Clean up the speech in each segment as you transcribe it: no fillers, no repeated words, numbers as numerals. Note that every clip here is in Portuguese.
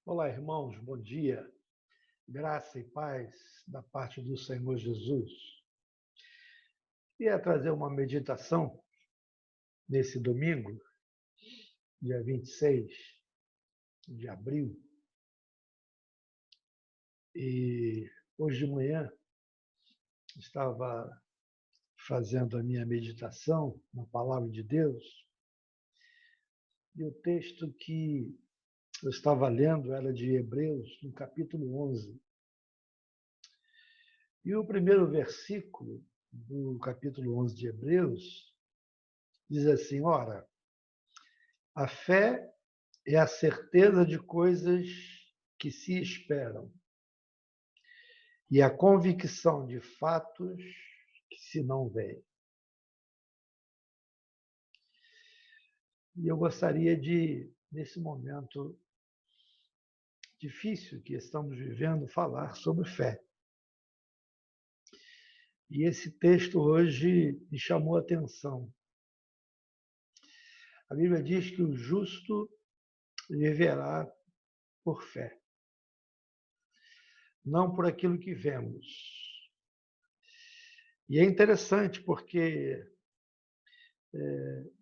Olá, irmãos, bom dia. Graça e paz da parte do Senhor Jesus. Queria trazer uma meditação nesse domingo, dia 26 de abril. E hoje de manhã estava fazendo a minha meditação na Palavra de Deus e o texto que eu estava lendo era de Hebreus, no capítulo 11. E o primeiro versículo do capítulo 11 de Hebreus diz assim: Ora, a fé é a certeza de coisas que se esperam e a convicção de fatos que se não veem. E eu gostaria de, nesse momento difícil que estamos vivendo, falar sobre fé. E esse texto hoje me chamou a atenção. A Bíblia diz que o justo viverá por fé, não por aquilo que vemos. E é interessante porque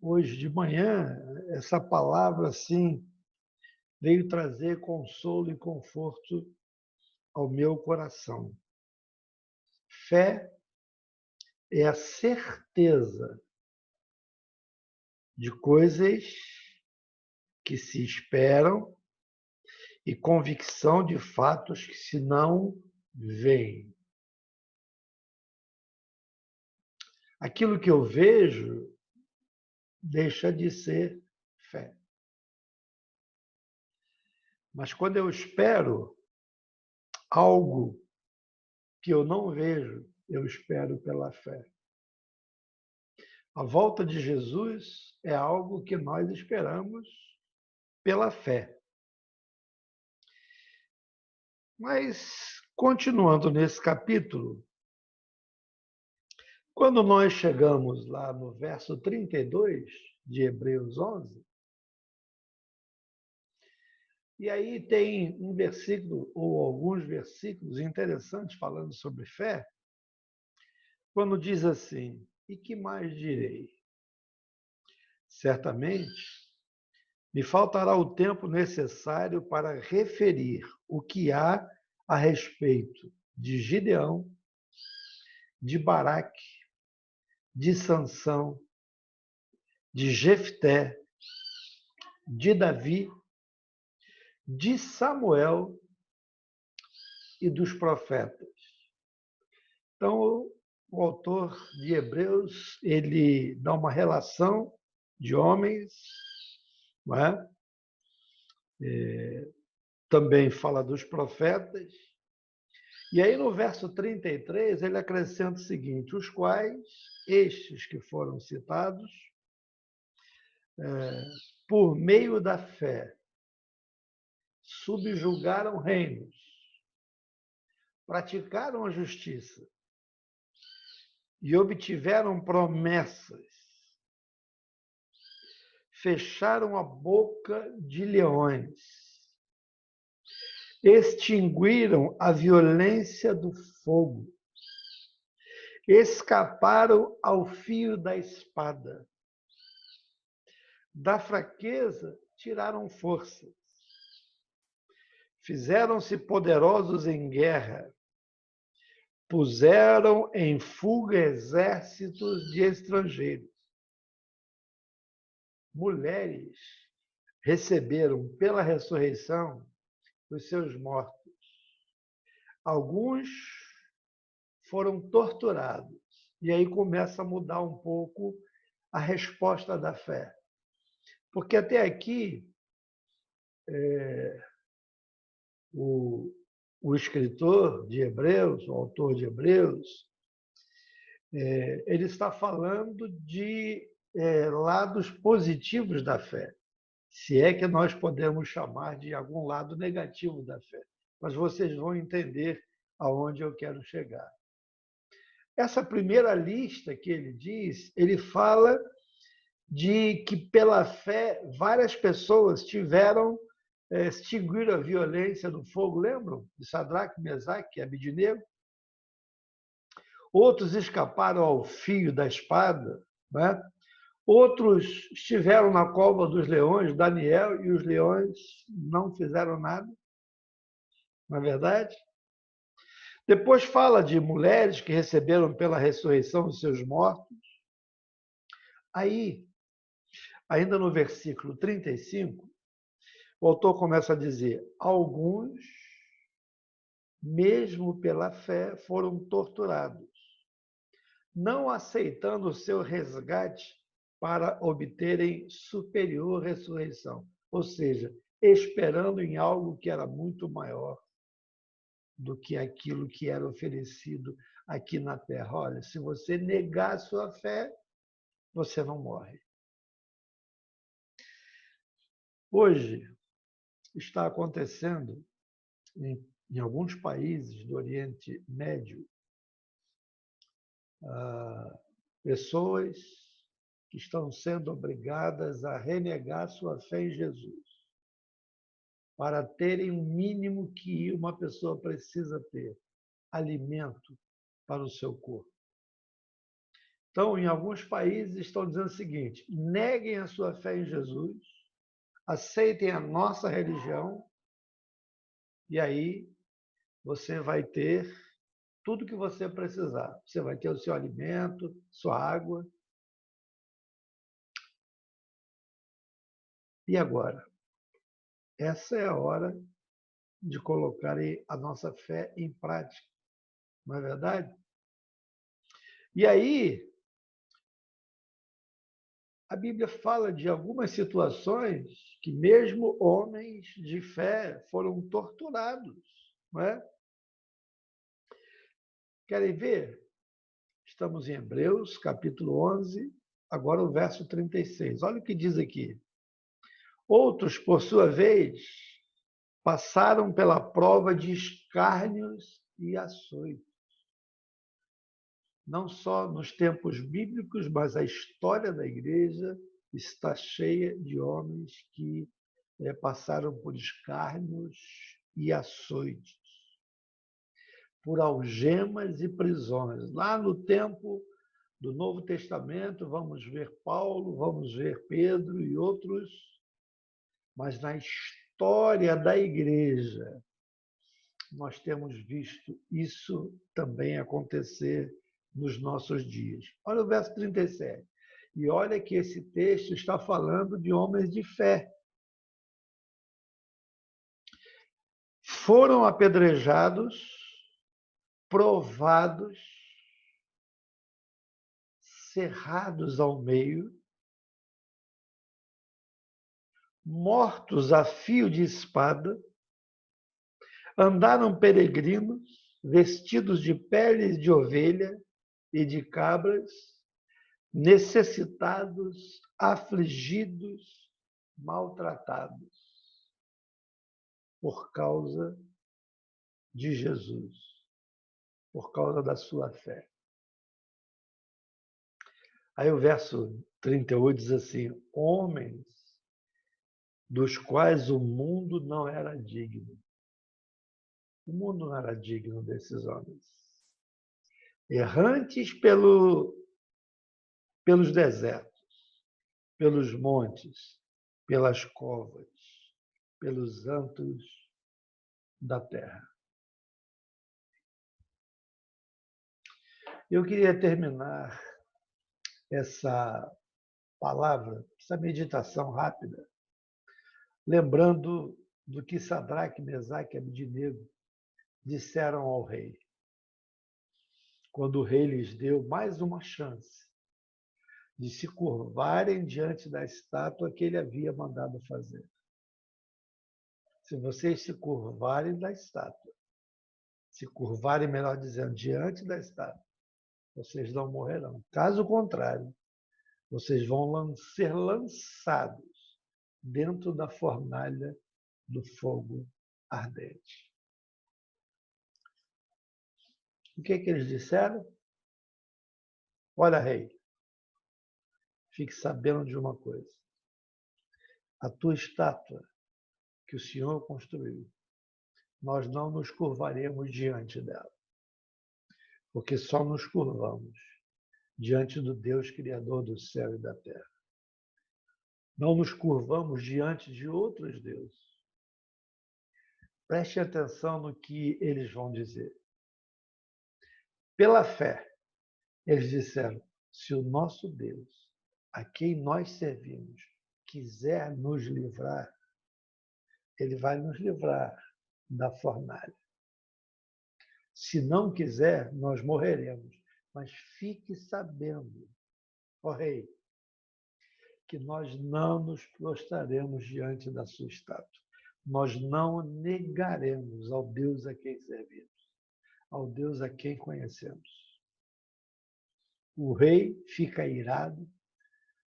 hoje de manhã essa palavra assim veio trazer consolo e conforto ao meu coração. Fé é a certeza de coisas que se esperam e convicção de fatos que se não veem. Aquilo que eu vejo deixa de ser fé. Mas quando eu espero algo que eu não vejo, eu espero pela fé. A volta de Jesus é algo que nós esperamos pela fé. Mas, continuando nesse capítulo, quando nós chegamos lá no verso 32 de Hebreus 11, e aí tem um versículo, ou alguns versículos interessantes falando sobre fé, quando diz assim: E que mais direi? Certamente me faltará o tempo necessário para referir o que há a respeito de Gideão, de Baraque, de Sansão, de Jefté, de Davi, de Samuel e dos profetas. Então, o autor de Hebreus, ele dá uma relação de homens, não é? Também fala dos profetas. E aí, no verso 33, ele acrescenta o seguinte: os quais, estes que foram citados, por meio da fé, subjugaram reinos, praticaram a justiça e obtiveram promessas, fecharam a boca de leões, extinguiram a violência do fogo, escaparam ao fio da espada, da fraqueza tiraram força, fizeram-se poderosos em guerra, puseram em fuga exércitos de estrangeiros. Mulheres receberam pela ressurreição os seus mortos. Alguns foram torturados. E aí começa a mudar um pouco a resposta da fé. Porque até aqui, o escritor de Hebreus, o autor de Hebreus, ele está falando de lados positivos da fé, se é que nós podemos chamar de algum lado negativo da fé. Mas vocês vão entender aonde eu quero chegar. Essa primeira lista que ele diz, ele fala de que pela fé várias pessoas tiveram extinguiram a violência do fogo, lembram? De Sadraque, Mesaque e Abednego. Outros escaparam ao fio da espada, né? Outros estiveram na cova dos leões, Daniel, e os leões não fizeram nada, não é verdade? Depois fala de mulheres que receberam pela ressurreição os seus mortos. Aí, ainda no versículo 35, o autor começa a dizer: alguns, mesmo pela fé, foram torturados, não aceitando o seu resgate para obterem superior ressurreição, ou seja, esperando em algo que era muito maior do que aquilo que era oferecido aqui na terra. Olha, se você negar a sua fé, você não morre. Hoje está acontecendo em alguns países do Oriente Médio, pessoas que estão sendo obrigadas a renegar sua fé em Jesus, para terem o mínimo que uma pessoa precisa ter, alimento para o seu corpo. Então, em alguns países estão dizendo o seguinte: neguem a sua fé em Jesus, aceitem a nossa religião, e aí você vai ter tudo que você precisar. Você vai ter o seu alimento, sua água. E agora? Essa é a hora de colocar a nossa fé em prática, não é verdade? E aí, a Bíblia fala de algumas situações que mesmo homens de fé foram torturados, não é? Querem ver? Estamos em Hebreus, capítulo 11, agora o verso 36. Olha o que diz aqui. Outros, por sua vez, passaram pela prova de escárnios e açoites. Não só nos tempos bíblicos, mas a história da igreja está cheia de homens que passaram por escárnios e açoites, por algemas e prisões. Lá no tempo do Novo Testamento, vamos ver Paulo, vamos ver Pedro e outros, mas na história da igreja, nós temos visto isso também acontecer nos nossos dias. Olha o verso 37. E olha que esse texto está falando de homens de fé. Foram apedrejados, provados, cerrados ao meio, mortos a fio de espada, andaram peregrinos, vestidos de peles de ovelha e de cabras, necessitados, afligidos, maltratados, por causa de Jesus, por causa da sua fé. Aí o verso 38 diz assim: homens dos quais o mundo não era digno. O mundo não era digno desses homens. Errantes pelos desertos, pelos montes, pelas covas, pelos antros da terra. Eu queria terminar essa palavra, essa meditação rápida, lembrando do que Sadraque, Mesaque e Abednego disseram ao rei, quando o rei lhes deu mais uma chance de se curvarem diante da estátua que ele havia mandado fazer. Se vocês se curvarem da estátua, se curvarem, melhor dizendo, diante da estátua, vocês não morrerão. Caso contrário, vocês vão ser lançados dentro da fornalha do fogo ardente. O que eles disseram? Olha, rei, fique sabendo de uma coisa. A tua estátua que o Senhor construiu, nós não nos curvaremos diante dela, porque só nos curvamos diante do Deus Criador do céu e da terra. Não nos curvamos diante de outros deuses. Preste atenção no que eles vão dizer. Pela fé, eles disseram: se o nosso Deus, a quem nós servimos, quiser nos livrar, ele vai nos livrar da fornalha. Se não quiser, nós morreremos. Mas fique sabendo, ó rei, que nós não nos prostraremos diante da sua estátua. Nós não negaremos ao Deus a quem servimos, ao Deus a quem conhecemos. O rei fica irado,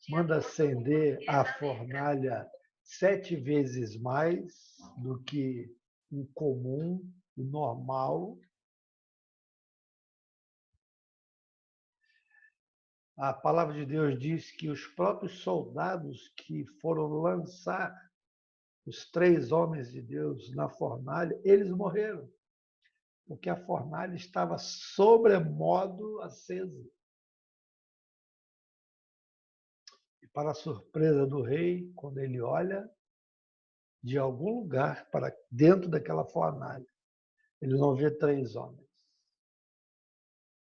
manda acender a fornalha 7 vezes mais do que o comum, o normal. A palavra de Deus diz que os próprios soldados que foram lançar os 3 homens de Deus na fornalha, eles morreram, porque a fornalha estava sobremodo acesa. E para a surpresa do rei, quando ele olha de algum lugar para dentro daquela fornalha, ele não vê 3 homens.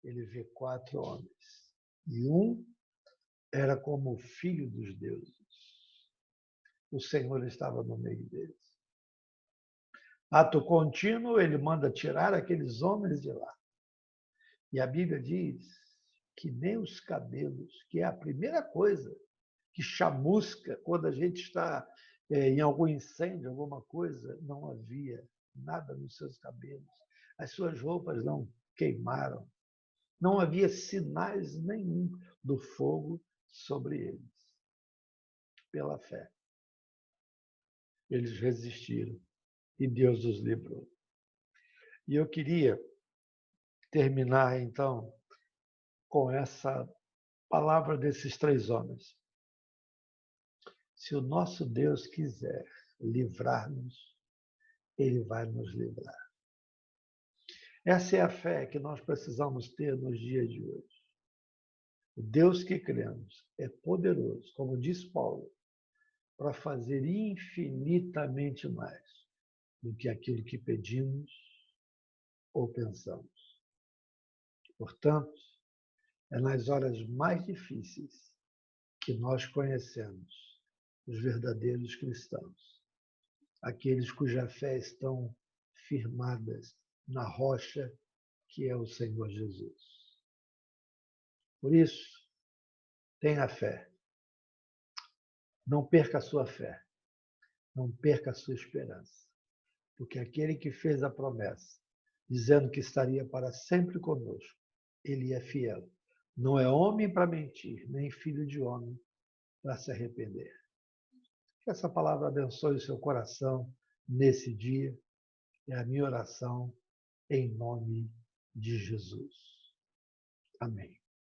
Ele vê 4 homens. E um era como o filho dos deuses. O Senhor estava no meio deles. Ato contínuo, ele manda tirar aqueles homens de lá. E a Bíblia diz que nem os cabelos, que é a primeira coisa que chamusca quando a gente está em algum incêndio, alguma coisa, não havia nada nos seus cabelos. As suas roupas não queimaram. Não havia sinais nenhum do fogo sobre eles. Pela fé. Eles resistiram e Deus os livrou. E eu queria terminar, então, com essa palavra desses 3 homens. Se o nosso Deus quiser livrar-nos, ele vai nos livrar. Essa é a fé que nós precisamos ter nos dias de hoje. O Deus que cremos é poderoso, como diz Paulo, para fazer infinitamente mais do que aquilo que pedimos ou pensamos. Portanto, é nas horas mais difíceis que nós conhecemos os verdadeiros cristãos, aqueles cuja fé estão firmadas na rocha que é o Senhor Jesus. Por isso, tenha fé. Não perca a sua fé. Não perca a sua esperança. Porque aquele que fez a promessa, dizendo que estaria para sempre conosco, ele é fiel. Não é homem para mentir, nem filho de homem para se arrepender. Que essa palavra abençoe o seu coração nesse dia. É a minha oração em nome de Jesus. Amém.